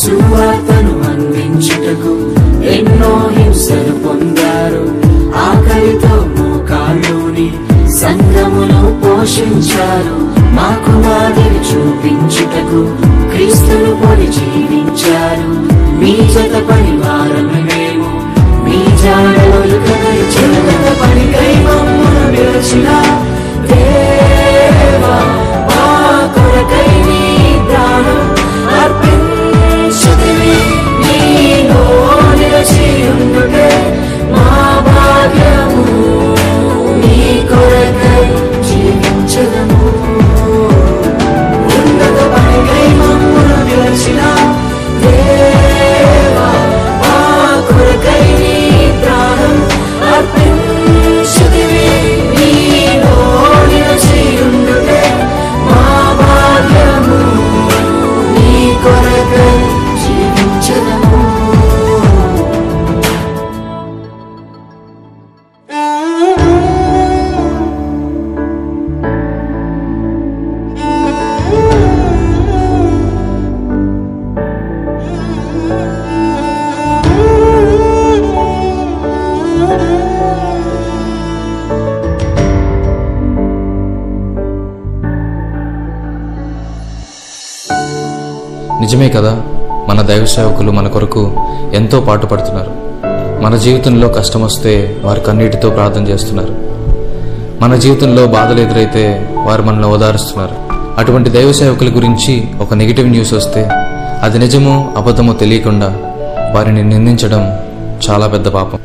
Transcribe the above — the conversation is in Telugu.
సువార్తను అందించుటకు ఎన్నో హింసలు పొందారు. ఆకలితో మోకాళ్ళుని సంఘమును పోషించారు. మాకు మాదిరి చూపించుటకు క్రీస్తును పోలి జీవించారు. మీ జత పని వారము మేము, మీ జాడలు చిన్నత పనికై మమ్మును పిలిచిన దేవా, మా కొరకై నీ ప్రాణం అర్పించుతివి. నీలో నిలిచి ఉండుటే మా భాగ్యము, నీ కొరకై జీవించదము. ఉన్నత పనికై మమ్మును పిలిచిన దేవా, మా కొరకై నీ ప్రాణం అర్పించుతివి. నీలో నిలిచి ఉండుటే మా భాగ్యము, నీ కొరకై జీవించదము. నిజమే కదా, మన దైవ సేవకులు మన కొరకు ఎంతో పాటుపడుతున్నారు. మన జీవితంలో కష్టం వస్తే వారు కన్నీటితో ప్రార్థన చేస్తున్నారు. మన జీవితంలో బాధలు ఎదురైతే వారు మనల్ని ఓదారుస్తున్నారు. అటువంటి దైవ సేవకుల గురించి ఒక నెగిటివ్ న్యూస్ వస్తే అది నిజమో అబద్ధమో తెలియకుండా వారిని నిందించడం చాలా పెద్ద పాపం.